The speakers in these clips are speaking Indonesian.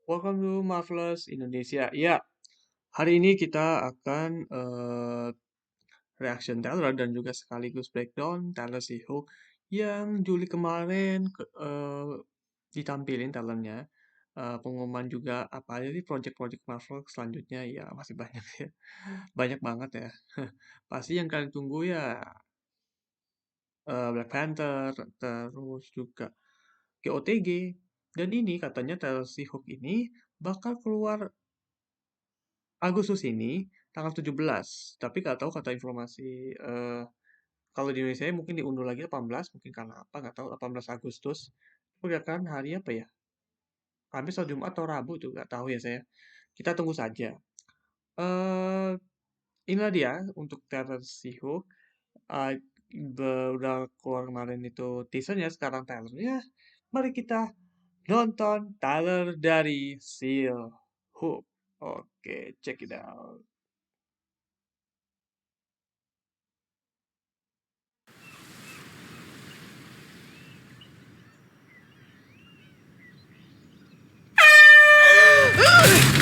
Welcome to Marvelous Indonesia. Ya, hari ini kita akan reaction Taylor dan juga sekaligus breakdown Taylor Swift yang Juli kemarin ditampilin talentnya. Pengumuman juga apa aja sih project-project Marvel selanjutnya, ya masih banyak ya. Banyak banget ya. Pasti yang kalian tunggu ya Black Panther, terus juga GOTG. Dan ini katanya Taylor Swift ini bakal keluar Agustus ini tanggal 17, tapi nggak tahu kata informasi kalau di Indonesia mungkin diundur lagi 18, mungkin karena apa nggak tahu, 18 Agustus. Perkiraan hari apa ya? Kamis atau Jumat atau Rabu tuh nggak tahu ya saya. Kita tunggu saja. Eh Inilah dia untuk Taylor Swift. Eh, udah keluar kemarin itu teasernya, sekarang trailernya. Mari kita nonton Tyler dari Swift. Oke, check it out.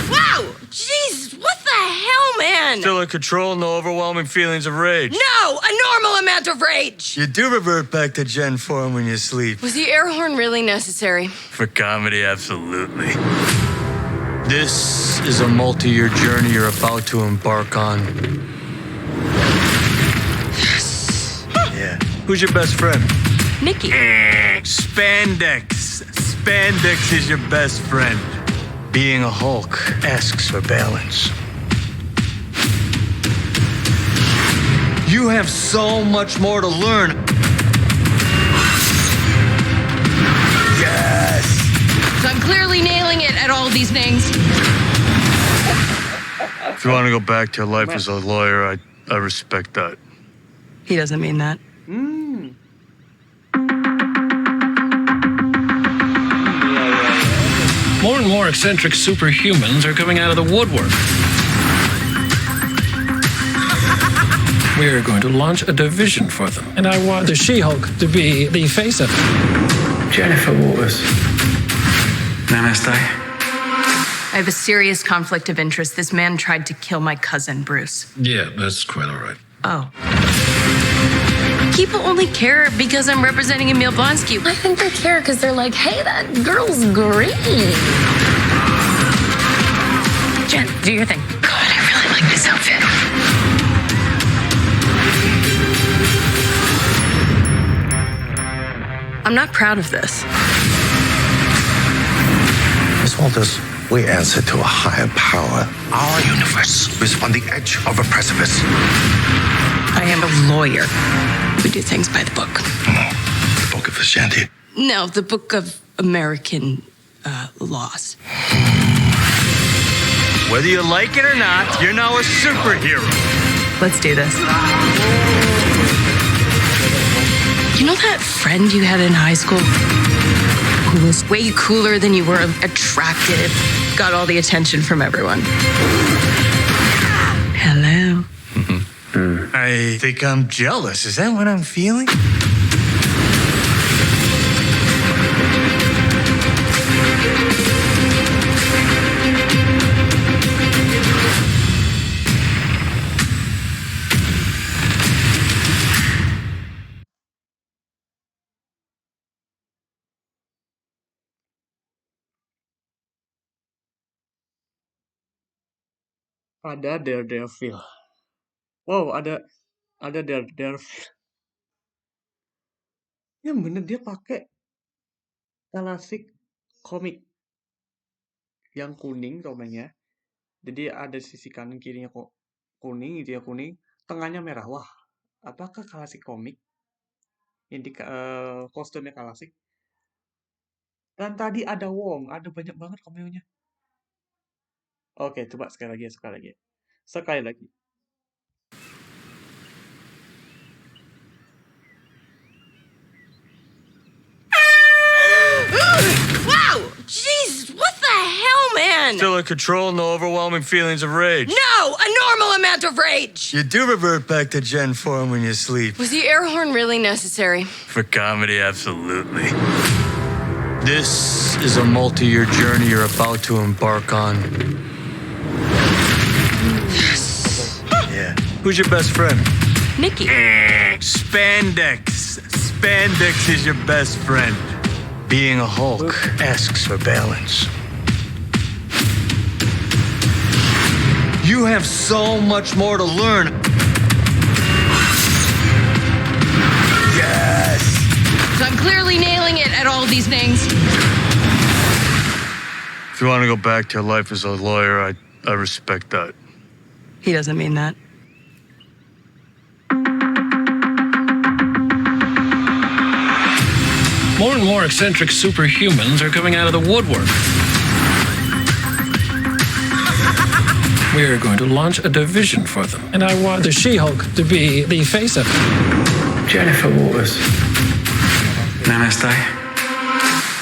Wow! Jeez, what the hell, man? Still in control, no overwhelming feelings of rage. No! A normal amount of rage! You do revert back to Gen form when you sleep. Was the air horn really necessary? For comedy, absolutely. This is a multi-year journey you're about to embark on. Yes! Yeah. Who's your best friend? Nikki. Spandex. Spandex is your best friend. Being a Hulk asks for balance. You have so much more to learn. Yes! So I'm clearly nailing it at all these things. If you want to go back to your life as a lawyer, I respect that. He doesn't mean that. More and more eccentric superhumans are coming out of the woodwork. We're going to launch a division for them, and I want the She-Hulk to be the face of it. Jennifer Waters. Namaste. I have a serious conflict of interest. This man tried to kill my cousin, Bruce. Yeah, that's quite all right. Oh. People only care because I'm representing Emil Blonsky. I think they care because they're like, hey, that girl's great. Jen, do your thing. God, I really like this outfit. I'm not proud of this. Miss Walters, we answer to a higher power. Our universe is on the edge of a precipice. I am a lawyer. We do things by the book. The Book of Ashanti. No, the book of American laws. Whether you like it or not, you're now a superhero. Let's do this. You know that friend you had in high school who was way cooler than you were, attractive, got all the attention from everyone? Hello. I think I'm jealous. Is that what I'm feeling? Ada Daredevil. Wow, ada Daredevil. Yang bener dia pakai klasik komik yang kuning romanya. Jadi ada sisi kanan kirinya kok kuning, gitu ya kuning, tengahnya merah. Wah, apakah klasik komik? Ini kostumnya klasik. Dan tadi ada Wong, ada banyak banget cameo-nya. Oke, coba sekali lagi. Wow! Jeez, what the hell, man? Still in control, no overwhelming feelings of rage. No! A normal amount of rage! You do revert back to Gen form when you sleep. Was the air horn really necessary? For comedy, absolutely. This is a multi-year journey you're about to embark on. Yeah. Who's your best friend? Nikki. Spandex. Spandex is your best friend. Being a Hulk asks for balance. You have so much more to learn. Yes! So I'm clearly nailing it at all these things. If you want to go back to your life as a lawyer, I respect that. He doesn't mean that. More and more eccentric superhumans are coming out of the woodwork. We're going to launch a division for them, and I want the She-Hulk to be the face of it. Jennifer Waters. Namaste.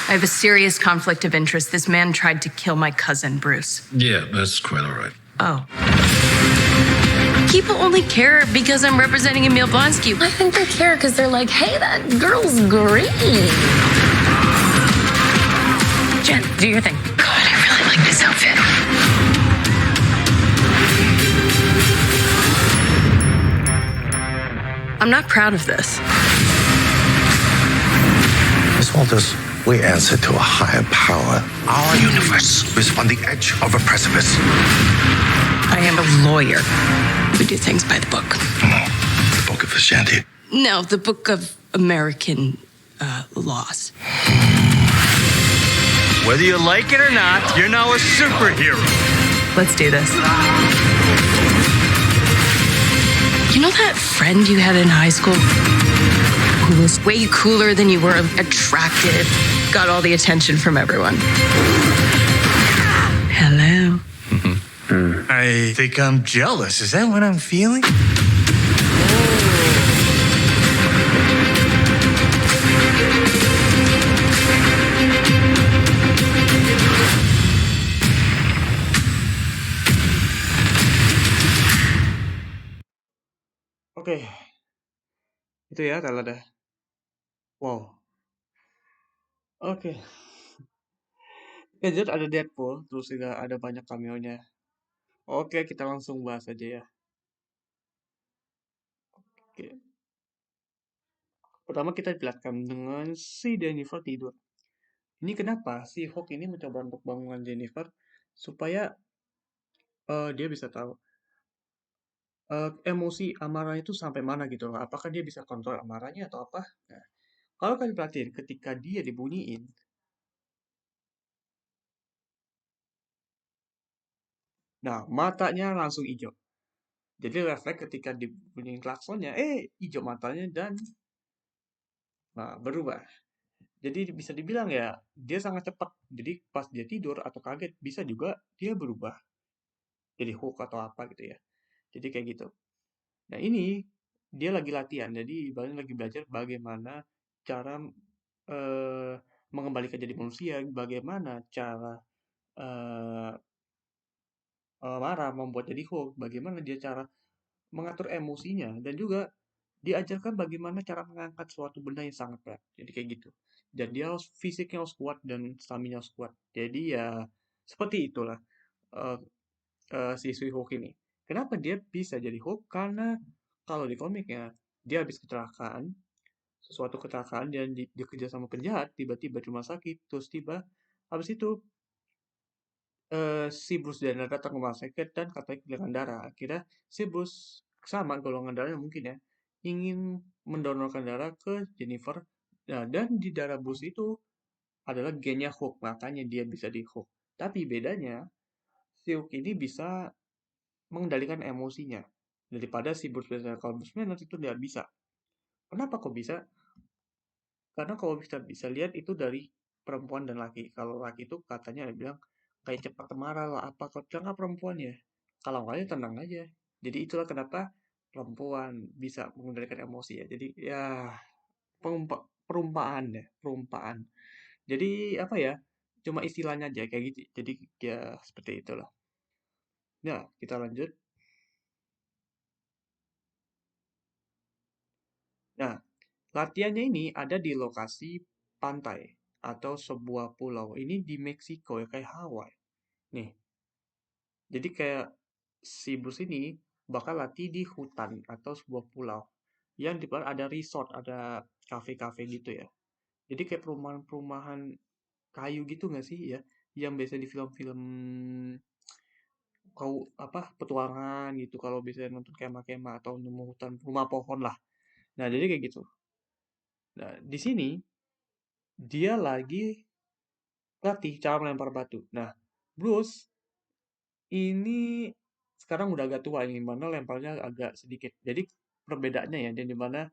I have a serious conflict of interest. This man tried to kill my cousin, Bruce. Yeah, that's quite all right. Oh. People only care because I'm representing Emil Blonsky. I think they care because they're like, hey, that girl's green. Jen, do your thing. God, I really like this outfit. I'm not proud of this. Miss Walters, we answer to a higher power. Our universe is on the edge of a precipice. I am a lawyer. We do things by the book. The Book of Ashanti. No, the book of American laws. Whether you like it or not, you're now a superhero. Let's do this. You know that friend you had in high school who was way cooler than you were attractive, got all the attention from everyone? Hello. I think I'm jealous. Is that what I'm feeling? Oke, itu ya Talada. Wow. Oke. Gadget ada Deadpool, terus juga ada banyak cameo-nya. Oke, kita langsung bahas aja ya. Oke. Pertama kita diperlihatkan dengan si Jennifer tidur. Ini kenapa si Hulk ini mencoba untuk bangunkan Jennifer supaya dia bisa tahu emosi amarah itu sampai mana gitu loh. Apakah dia bisa kontrol amarahnya atau apa? Nah, kalau kalian perhatiin ketika dia dibunyiin, nah matanya langsung hijau. Jadi refleks ketika dibunyiin klaksonnya, hijau matanya dan berubah. Jadi bisa dibilang ya dia sangat cepat. Jadi pas dia tidur atau kaget bisa juga dia berubah jadi Hulk atau apa gitu ya. Jadi kayak gitu. Nah ini dia lagi latihan. Jadi ibaratnya lagi belajar bagaimana cara mengembalikan jadi manusia, bagaimana cara marah membuat jadi Hulk, bagaimana dia cara mengatur emosinya dan juga diajarkan bagaimana cara mengangkat suatu benda yang sangat berat. Jadi kayak gitu. Dan dia harus fisiknya harus kuat dan stamina harus kuat. Jadi ya seperti itulah eh, si Sui Hulk ini. Kenapa dia bisa jadi Hulk? Karena kalau di komiknya dia habis kecelakaan, sesuatu kecelakaan dan dikejar sama penjahat, tiba-tiba di rumah sakit, terus tiba habis itu si Bruce Banner datang ke rumah sakit dan katanya kehilangan darah. Akhirnya si Bruce sama golongan darahnya mungkin ya, ingin mendonorkan darah ke Jennifer. Nah, dan di darah Bruce itu adalah gennya Hulk, makanya dia bisa di Hulk. Tapi bedanya, si Hulk ini bisa mengendalikan emosinya daripada si Bruce Banner. Kalau Bruce Banner itu tidak bisa. Kenapa kok bisa? Karena kalau bisa bisa lihat itu dari perempuan dan laki. Kalau laki itu katanya ada bilang kayak cepat marah lah apa kalau jangan perempuan ya. Kalau enggak ya tenang aja. Jadi itulah kenapa perempuan bisa mengendalikan emosi ya. Jadi ya perumpaan ya, perumpaan. Jadi apa ya? Cuma istilahnya aja kayak gitu. Jadi ya seperti itulah. Nah, kita lanjut. Nah, latihannya ini ada di lokasi pantai. atau sebuah pulau. Ini di Meksiko ya, kayak Hawaii. Nih, jadi kayak si Bruce ini bakal latih di hutan atau sebuah pulau yang di mana ada resort, ada kafe-kafe gitu ya. Jadi kayak perumahan-perumahan kayu gitu nggak sih ya, yang biasa di film-film kau apa petualangan gitu kalau biasanya nonton kemah-kemah atau nemu hutan rumah pohon lah. Nah, jadi kayak gitu. Nah, di sini dia lagi latih cara melempar batu. Nah, Bruce ini sekarang udah agak tua yang dimana lemparnya agak sedikit. Jadi perbedaannya ya, dan dimana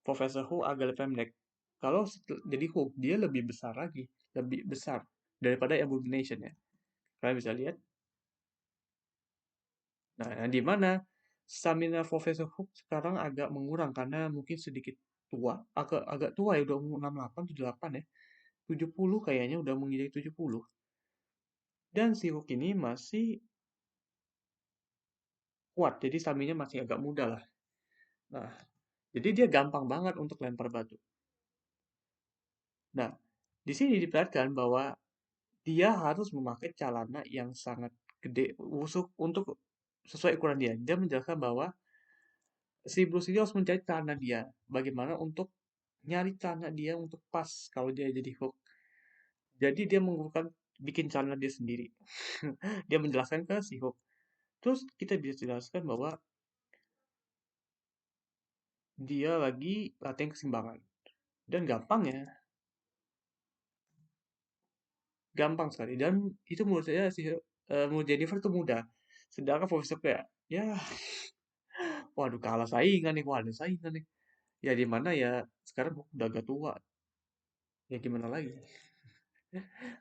Profesor Hulk agak lebih pendek. Kalau jadi Hulk dia lebih besar lagi, lebih besar daripada Abomination ya. Kalian bisa lihat. Nah, yang dimana stamina Profesor Hulk sekarang agak mengurang karena mungkin sedikit tua, agak agak tua ya, udah umur 68, 78 ya. 70 kayaknya udah menginjak 70. Dan si Hulk ini masih kuat, jadi stamina masih agak muda lah. Nah, jadi dia gampang banget untuk lempar batu. Nah, di sini diperlihatkan bahwa dia harus memakai celana yang sangat gede untuk sesuai ukuran dia. Dia menjelaskan bahwa si Bruce ini harus mencari celana dia. Bagaimana untuk nyari celana dia untuk pas kalau dia jadi Hulk. Jadi dia mengumpulkan bikin celana dia sendiri. Dia menjelaskan ke si Hulk. Terus kita bisa jelaskan bahwa dia lagi latihan keseimbangan. Dan gampang ya. Gampang sekali. Dan itu menurut saya sih menurut Jennifer itu mudah. Sedangkan Profesor kayak ya waduh kalah saingan nih, waduh saingan nih. Ya di mana ya sekarang udah agak tua. Ya gimana lagi?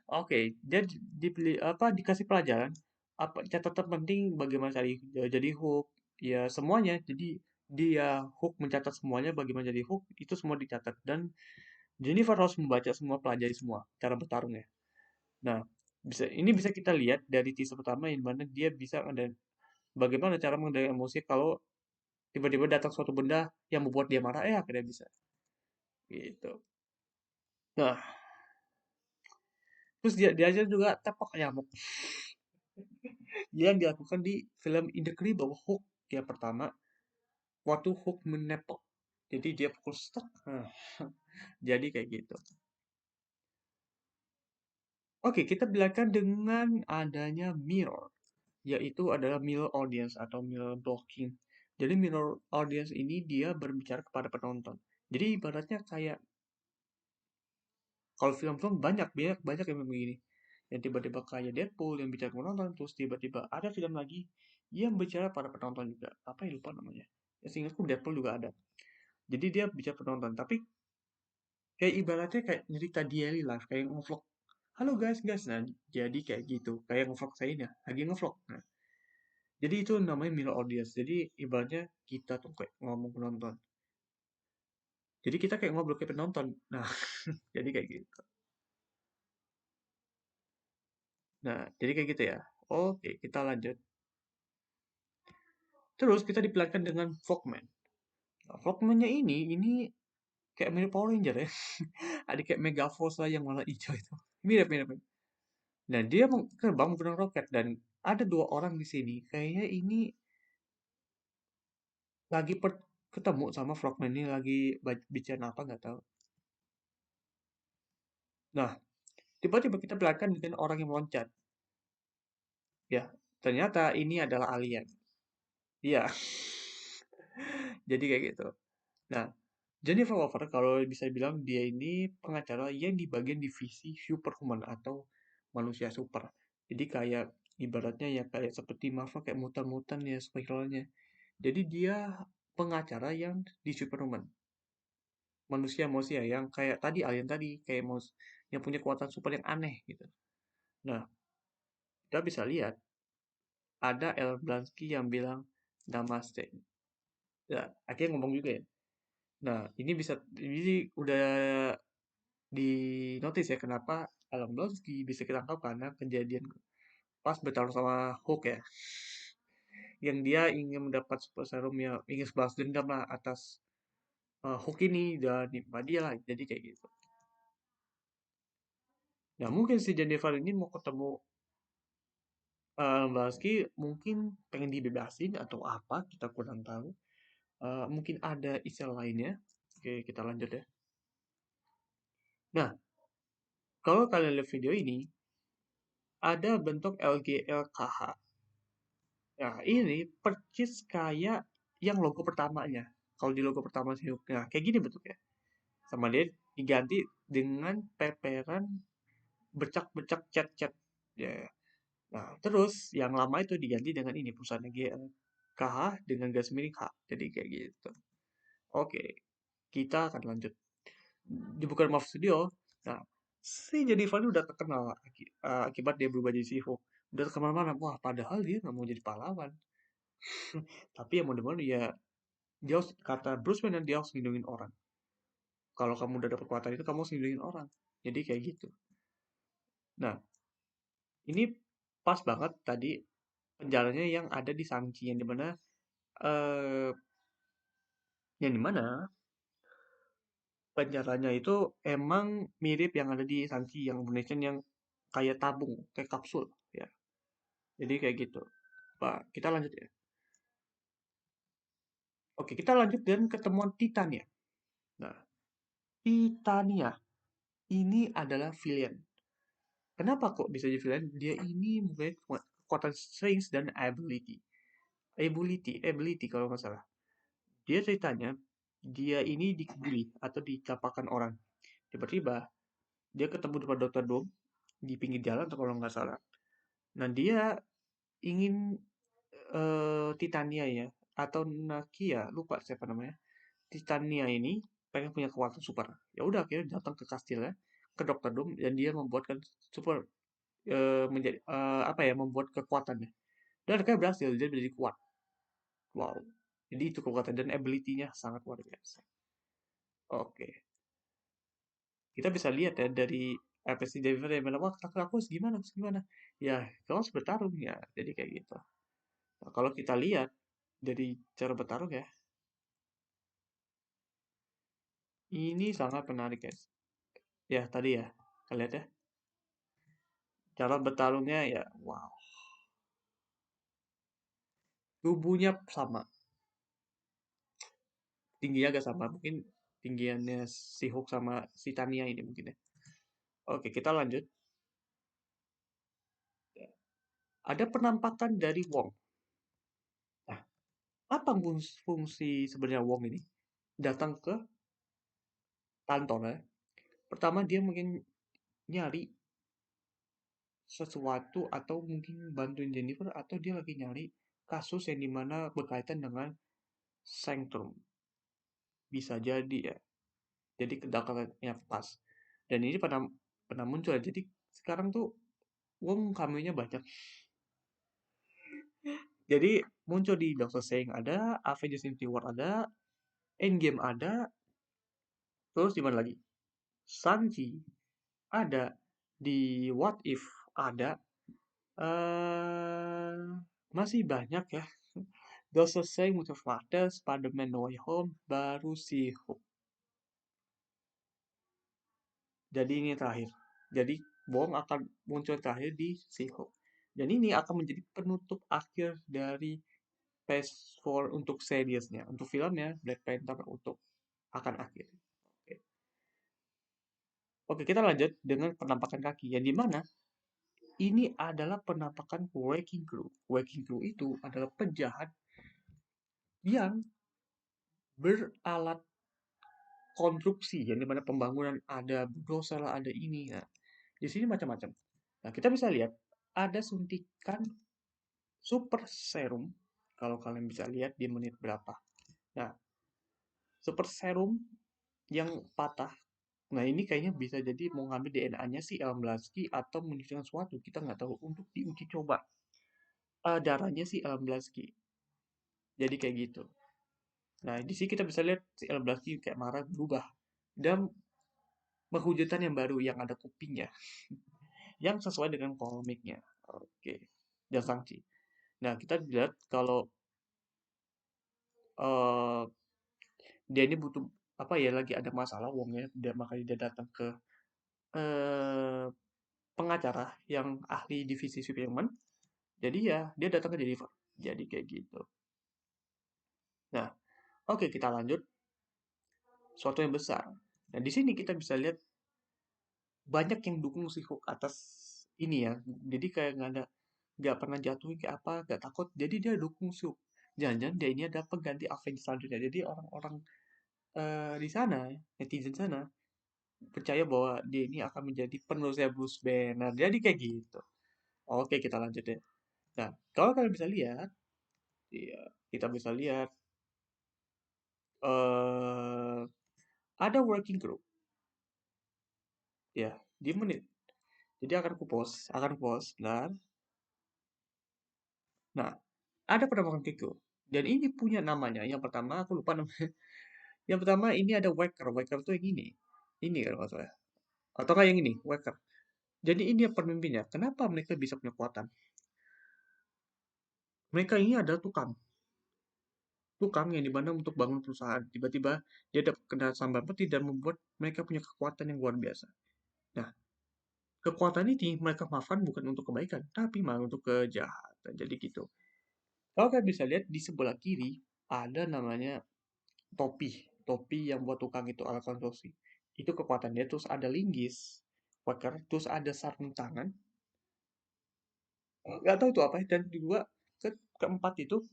Oke, dia dipilih apa dikasih pelajaran apa catatan penting bagaimana jadi hook ya semuanya. Jadi dia hook mencatat semuanya bagaimana jadi hook itu semua dicatat dan Jennifer harus membaca semua pelajari semua cara bertarungnya. Nah, bisa kita lihat dari teaser pertama yang mana dia bisa ada bagaimana cara mengendalikan emosi kalau tiba-tiba datang suatu benda yang membuat dia marah ya akhirnya bisa gitu. Nah, terus diajar juga tepok nyamuk yang dilakukan di film Incredible Hulk yang pertama waktu Hulk menepok. Jadi dia pukul stuck. Nah, jadi kayak gitu. Oke, kita bilangkan dengan adanya mirror, yaitu adalah mirror audience atau mirror blocking. Jadi mirror audience ini dia berbicara kepada penonton. Jadi ibaratnya kayak kalau film-film banyak banyak banyak yang begini. Yang tiba-tiba kayak Deadpool yang bicara ke penonton, terus tiba-tiba ada film lagi yang bicara pada penonton juga. Apa ya lupa namanya. Ya seingatku Deadpool juga ada. Jadi dia bicara penonton, tapi kayak ibaratnya kayak cerita daily life, kayak ngevlog. Halo guys, guys. Nah, jadi kayak gitu. Kayak ngevlog saya ini, lagi ngevlog. Nah, jadi itu namanya mirror audience. Jadi ibaratnya kita tuh kayak ngomong penonton. Jadi kita kayak ngobrol ke penonton. Nah, jadi kayak gitu. Nah, jadi kayak gitu ya. Oke, kita lanjut. Terus kita dipelankan dengan Frogman. Nah, Frogman-nya ini kayak mirip Power Ranger ya. Ada kayak Megaforce lah yang warna hijau itu. Mirip, mirip. Mirip. Nah, dia terbang menggunakan roket dan ada dua orang di sini. Kayaknya ini lagi ketemu sama Frogman ini lagi bicara apa nggak tahu. Nah, tiba-tiba kita pelankan dengan orang yang meloncat. Ya, ternyata ini adalah alien. Iya. Jadi kayak gitu. Nah, Jennifer Walker kalau bisa bilang dia ini pengacara yang di bagian divisi superhuman atau manusia super. Jadi kayak ibaratnya ya kayak seperti Marvel kayak mutan-mutan ya superhero-nya. Jadi dia pengacara yang di superhuman. Manusia-manusia yang kayak tadi alien tadi kayak yang punya kekuatan super yang aneh gitu. Nah, kita bisa lihat ada El Blansky yang bilang Namaste. Ya, akhirnya ngomong juga ya. Nah, ini udah di notice ya kenapa Alan Blonsky bisa ketangkap karena kejadian pas bertarung sama Hulk ya. Yang dia ingin mendapat super serum ya, ingin sebalas dendam lah atas Hulk ini dan nimpa dia lah. Jadi kayak gitu. Nah, mungkin si Jennifer ini mau ketemu Lasky, mungkin pengen dibebasin atau apa, kita kurang tahu. Mungkin ada istilah lainnya. Oke, kita lanjut ya. Nah, kalau kalian lihat video ini, ada bentuk LGLKH. Nah, ini persis kayak yang logo pertamanya. Kalau di logo pertama sih, nah kayak gini bentuknya. Sama dia diganti dengan peperan bercak-bercak cat-cat. Ya. Nah, terus yang lama itu diganti dengan ini perusahaan GLKH dengan garis miring H. Jadi kayak gitu. Oke, kita akan lanjut. Di Bukan Marvel Studio, nah, si Jennifer ini udah terkenal akibat dia berubah jadi She-Hulk. Udah kemana-mana. Wah, padahal dia nggak mau jadi pahlawan. Tapi yang mau ya dia harus, kata Bruce Wayne, dia harus ngelindungin orang. Kalau kamu udah dapat kekuatan itu, kamu harus ngelindungin orang. Jadi kayak gitu. Nah, ini pas banget tadi penjaranya yang ada di Shang-Chi, eh yang dimana penjaranya itu emang mirip yang ada di Shang-Chi yang Indonesia yang kayak tabung, kayak kapsul ya. Jadi kayak gitu. Pak, kita lanjut ya. Oke, kita lanjut dengan ketemuan Titania. Nah, Titania ini adalah villain. Kenapa kok bisa jadi villain? Dia ini mempunyai kekuatan strength dan ability. Ability kalau nggak salah. Dia ceritanya, dia ini dikebuli atau dicapakan orang. Tiba-tiba, dia ketemu dengan Dr. Doom di pinggir jalan atau kalau nggak salah. Nah, dia ingin Titania ya, atau Nakia, lupa siapa namanya. Titania ini pengen punya kekuatan super. Ya udah akhirnya datang ke kastilnya, ke Dr. Doom dan dia membuatkan super menjadi apa ya, membuat kekuatannya. Dan akhirnya berhasil, dia menjadi kuat. Wow. Jadi itu kekuatan dan ability-nya sangat luar biasa. Oke. Kita bisa lihat ya dari FSC Denver yang bilang, wah aku harus gimana, harus gimana. Ya, kamu harus bertarung ya. Jadi kayak gitu. Nah, kalau kita lihat dari cara bertarung ya, ini sangat menarik guys. Ya, tadi ya, kalian lihat ya. Cara bertarungnya ya, wow. Tubuhnya sama. Tingginya agak sama. Mungkin tinggiannya si Hulk sama si Tania ini mungkin ya. Oke, kita lanjut. Ada penampakan dari Wong. Nah, apa fungsi sebenarnya Wong ini? Datang ke kantor ya. Pertama dia mungkin nyari sesuatu atau mungkin bantuin Jennifer atau dia lagi nyari kasus yang dimana berkaitan dengan Sanctum. Bisa jadi ya. Jadi kedekatannya pas. Dan ini pernah muncul ya. Jadi sekarang tuh Wong cameo-nya banyak. Jadi muncul di Doctor Strange ada, Avengers Infinity War ada, Endgame ada, terus di mana lagi? Shang-Chi ada, di What If ada, masih banyak ya. Doctor Strange Multiverse of Madness, Spider-Man No Way Home, baru si Hulk. Jadi ini terakhir. Jadi Wong akan muncul terakhir di She-Hulk. Dan ini akan menjadi penutup akhir dari Phase 4 untuk seriesnya. Untuk filmnya, Black Panther untuk akan akhir. Oke. Oke, kita lanjut dengan penampakan kaki. Yang dimana ini adalah penampakan Wrecking Crew. Wrecking Crew itu adalah penjahat yang beralat konstruksi. Yang dimana pembangunan ada bulldozer, ada ini. Nah, di sini macam-macam. Nah, kita bisa lihat ada suntikan super serum. Kalau kalian bisa lihat di menit berapa. Nah, super serum yang patah. Nah, ini kayaknya bisa jadi mau ngambil DNA-nya si Elon Blaski atau menyusun sesuatu. Kita nggak tahu untuk diuji coba. Darahnya si Elon Blaski. Jadi kayak gitu. Nah, di sini kita bisa lihat si Elon Blaski kayak marah berubah. Dan menghujudkan yang baru yang ada kupingnya. Yang sesuai dengan komiknya. Oke. Dan Shang-Chi. Nah, kita lihat kalau uh, dia ini butuh apa ya, lagi ada masalah Wongnya, makanya dia datang ke pengacara yang ahli divisi Superman. Jadi ya dia datang ke Jennifer. Jadi kayak gitu. Nah, oke kita lanjut suatu yang besar. Nah, di sini kita bisa lihat banyak yang dukung si Hulk atas ini ya. Jadi kayak nggak pernah jatuhin kayak apa, nggak takut. Jadi dia dukung si Hulk. Jangan-jangan dia ini ada pengganti Avengers selanjutnya. Jadi orang-orang di sana, netizen sana percaya bahwa dia ini akan menjadi penerusnya Bruce Banner. Jadi kayak gitu. Oke, kita lanjut ya. Nah, kalau kalian bisa lihat, ya, kita bisa lihat eh ada working group. Ya, di menit. Jadi akan ku post, benar. Nah, ada penemuan Kiko. Dan ini punya namanya. Yang pertama, aku lupa namanya. Yang pertama, ini ada Waker. Waker tuh yang ini. Ini kan maksudnya. Atau kayak yang ini, Waker. Jadi ini yang pemimpinnya. Kenapa mereka bisa punya kekuatan? Mereka ini adalah tukang. Tukang yang dimana untuk bangun perusahaan. Tiba-tiba dia ada kena sambar peti dan membuat mereka punya kekuatan yang luar biasa. Nah, kekuatan ini mereka manfaatkan bukan untuk kebaikan, tapi malah untuk kejahatan. Jadi gitu. Kalau kalian bisa lihat di sebelah kiri ada namanya topi. Topi yang buat tukang itu alat konstruksi. Itu kekuatannya. Terus ada linggis, waker, terus ada sarung tangan. Nggak tahu itu apa. Dan kedua, keempat itu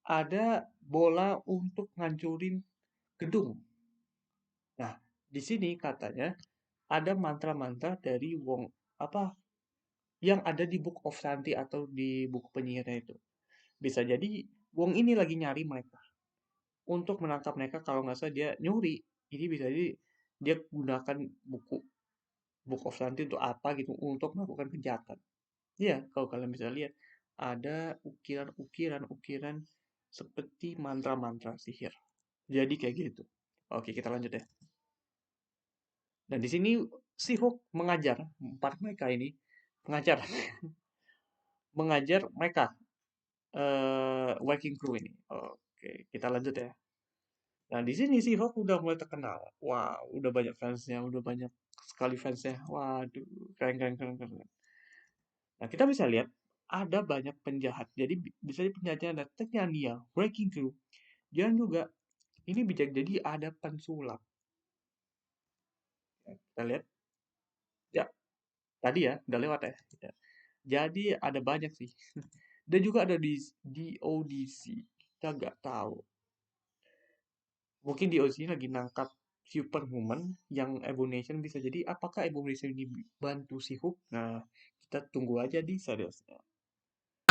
ada bola untuk ngancurin gedung. Nah, di sini katanya ada mantra-mantra dari Wong apa yang ada di Book of Shanti atau di buku penyihirnya itu. Bisa jadi Wong ini lagi nyari mereka untuk menangkap mereka. Kalau nggak salah dia nyuri. Ini bisa jadi dia gunakan buku Book of Shanti untuk apa gitu untuk melakukan kejahatan. Iya, kalau kalian bisa lihat ada ukiran-ukiran seperti mantra-mantra sihir. Jadi kayak gitu. Oke, kita lanjut ya. Dan di sini si Hulk mengajar empat mereka ini mengajar mengajar mereka working crew ini. Oke, kita lanjut ya. Nah, di sini si Hulk udah mulai terkenal. Wah, udah banyak fansnya, udah banyak sekali fansnya. Waduh, keren, keren, keren, keren. Nah, kita bisa lihat ada banyak penjahat. Jadi bisa di penjahatnya ada Titania, Breaking Crew. Dan juga ini bisa jadi ada pensulap. Ya, kita lihat. Ya, tadi ya, udah lewat ya. Ya. Jadi ada banyak sih. Dan juga ada di audisi. Kita nggak tahu. Mungkin di audisi lagi nangkap Superwoman yang Abomination. Bisa jadi apakah Abomination ini bantu si Hulk? Nah, kita tunggu aja di seriesnya.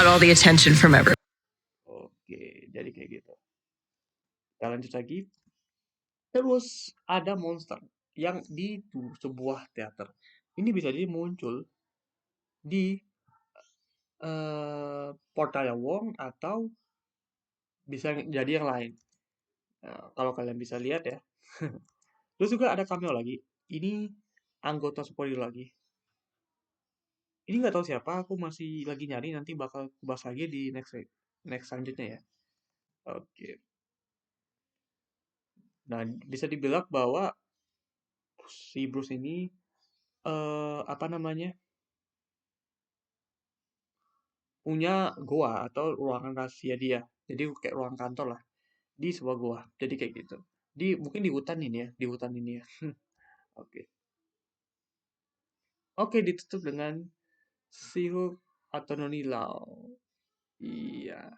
Got all the attention from everyone. Oke, jadi kayak gitu. Kita lanjut lagi. Terus ada monster yang di sebuah teater. Ini bisa jadi muncul di portalnya Wong atau bisa jadi yang lain. Nah, kalau kalian bisa lihat ya. Terus juga ada cameo lagi. Ini anggota superhero lagi. Ini nggak tahu siapa. Aku masih lagi nyari. Nanti bakal bahas lagi di next selanjutnya ya. Oke. Nah, bisa dibilang bahwa si Bruce ini apa namanya? Punya goa atau ruangan rahasia dia. Jadi kayak ruang kantor lah di sebuah goa. Jadi kayak gitu. Mungkin di hutan ini ya, di hutan ini ya. Oke. Oke, ditutup dengan Sihu atau Noni Lao. Iya.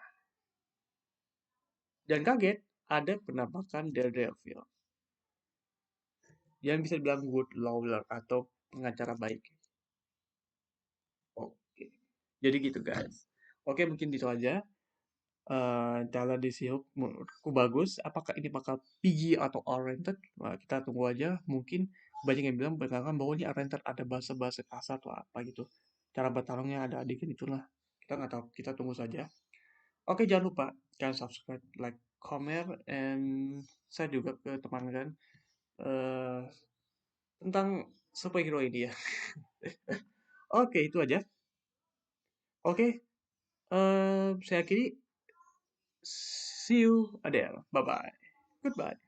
Dan kaget ada penampakan Daredevil. Yang bisa dibilang good lawyer atau pengacara baik. Oke. Jadi gitu guys. Oke, mungkin itu aja. Cara di She-Hulk menurutku bagus. Apakah ini bakal PG atau R-rated? Nah, kita tunggu aja. Mungkin banyak yang bilang berkata bahwa ini R-rated ada bahasa-bahasa kasar atau apa gitu. Cara bertarungnya ada adegan itulah. Kita nggak tahu. Kita tunggu saja. Oke, jangan lupa kalian subscribe, like, comment, and saya juga ke teman kalian tentang superhero ini ya. Oke, itu aja. Oke, saya akhiri. See you, Adele. Bye-bye. Goodbye.